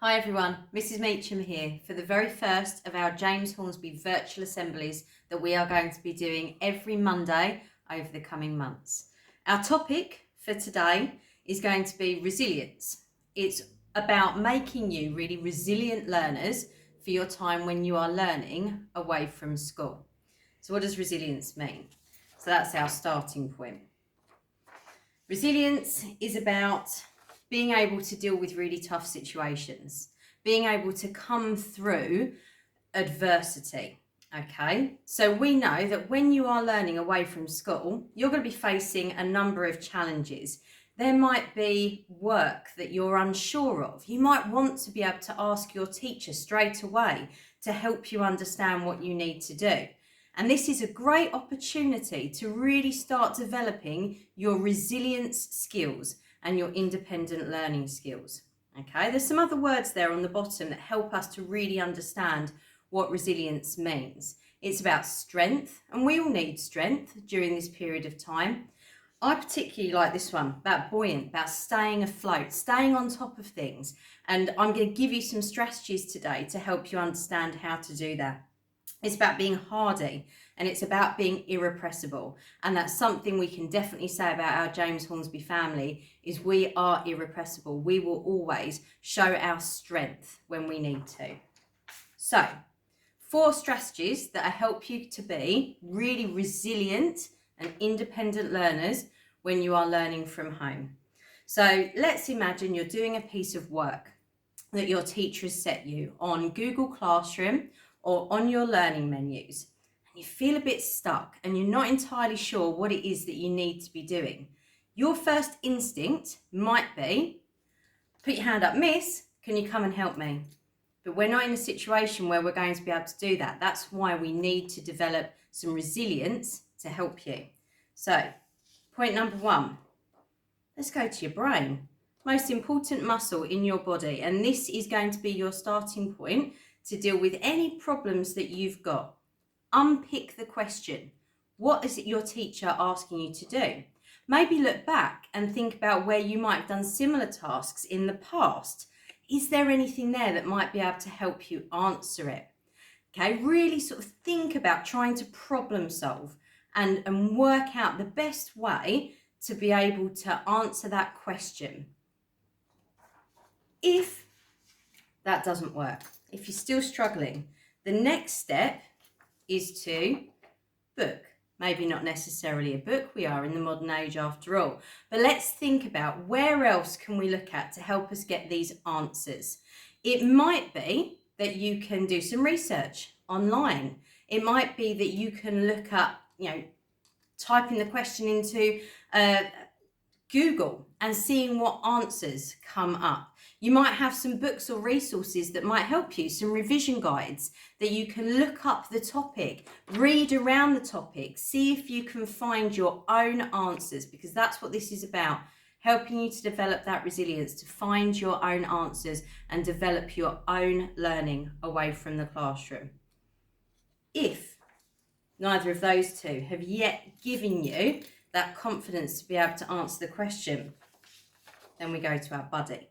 Hi everyone, Mrs. Mechem here for the very first of our James Hornsby virtual assemblies that we are going to be doing every Monday over the coming months. Our topic for today is going to be resilience. It's about making you really resilient learners for your time when you are learning away from school. So what does resilience mean? So that's our starting point. Resilience is about being able to deal with really tough situations, being able to come through adversity. Okay, so we know that when you are learning away from school, you're going to be facing a number of challenges. There might be work that you're unsure of. You might want to be able to ask your teacher straight away to help you understand what you need to do. And this is a great opportunity to really start developing your resilience skills and your independent learning skills. Okay, there's some other words there on the bottom that help us to really understand what resilience means. It's about strength, and we all need strength during this period of time. I particularly like this one, about buoyant, about staying afloat, staying on top of things. And I'm going to give you some strategies today to help you understand how to do that. It's about being hardy, and it's about being irrepressible. And that's something we can definitely say about our James Hornsby family, is we are irrepressible. We will always show our strength when we need to. So, 4 strategies that help you to be really resilient and independent learners when you are learning from home. So let's imagine you're doing a piece of work that your teacher has set you on Google Classroom or on your learning menus, and you feel a bit stuck and you're not entirely sure what it is that you need to be doing. Your first instinct might be, put your hand up, miss, can you come and help me? But we're not in a situation where we're going to be able to do that. That's why we need to develop some resilience to help you. So, point number 1, let's go to your brain. Most important muscle in your body, and this is going to be your starting point to deal with any problems that you've got. Unpick the question. What is it your teacher asking you to do? Maybe look back and think about where you might have done similar tasks in the past. Is there anything there that might be able to help you answer it? Okay, really sort of think about trying to problem solve and work out the best way to be able to answer that question. If that doesn't work, if you're still struggling, the next step is to book. Maybe not necessarily a book, we are in the modern age after all, but let's think about where else can we look at to help us get these answers. It might be that you can do some research online. It might be that you can look up, typing the question into Google and seeing what answers come up. You might have some books or resources that might help you, some revision guides that you can look up the topic, read around the topic, see if you can find your own answers, because that's what this is about, helping you to develop that resilience, to find your own answers and develop your own learning away from the classroom. If neither of those two have yet given you that confidence to be able to answer the question, then we go to our buddy.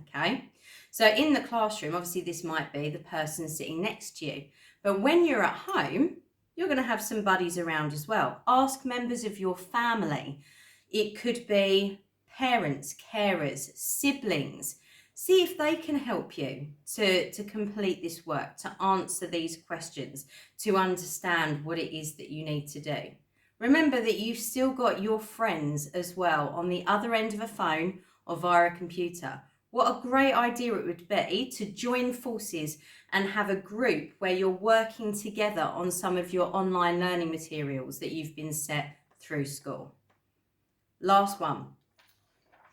Okay, so in the classroom, obviously this might be the person sitting next to you, but when you're at home, you're going to have some buddies around as well. Ask members of your family. It could be parents, carers, siblings. See if they can help you to complete this work, to answer these questions, to understand what it is that you need to do. Remember that you've still got your friends as well on the other end of a phone or via a computer. What a great idea it would be to join forces and have a group where you're working together on some of your online learning materials that you've been set through school. Last one.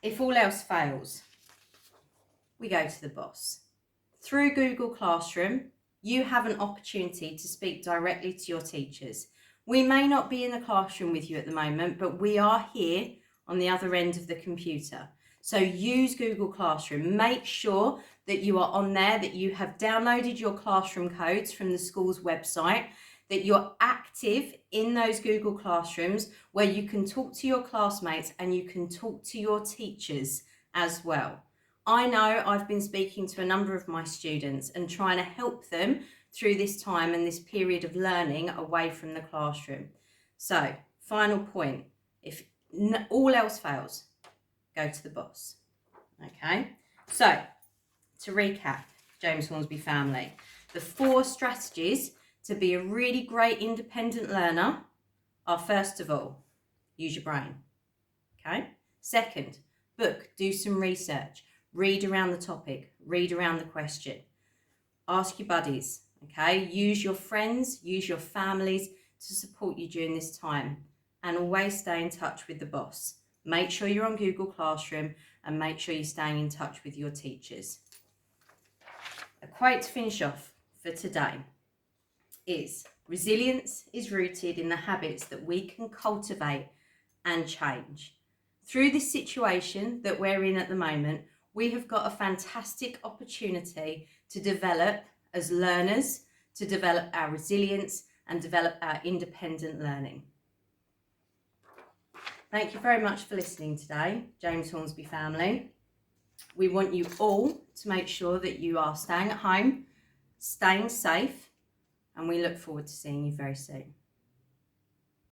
If all else fails, we go to the boss. Through Google Classroom, you have an opportunity to speak directly to your teachers. We may not be in the classroom with you at the moment, but we are here on the other end of the computer. So use Google Classroom. Make sure that you are on there, that you have downloaded your classroom codes from the school's website, that you're active in those Google Classrooms where you can talk to your classmates and you can talk to your teachers as well. I know I've been speaking to a number of my students and trying to help them through this time and this period of learning away from the classroom. So, final point, if all else fails, go to the boss. Okay, so to recap, James Hornsby family, the 4 strategies to be a really great independent learner are, first of all, use your brain. Okay, second, do some research, read around the topic, read around the question, ask your buddies. Okay, use your friends, use your families to support you during this time, and always stay in touch with the boss. Make sure you're on Google Classroom and make sure you're staying in touch with your teachers. A quote to finish off for today is, resilience is rooted in the habits that we can cultivate and change. Through this situation that we're in at the moment, we have got a fantastic opportunity to develop as learners, to develop our resilience and develop our independent learning. Thank you very much for listening today, James Hornsby family. We want you all to make sure that you are staying at home, staying safe, and we look forward to seeing you very soon.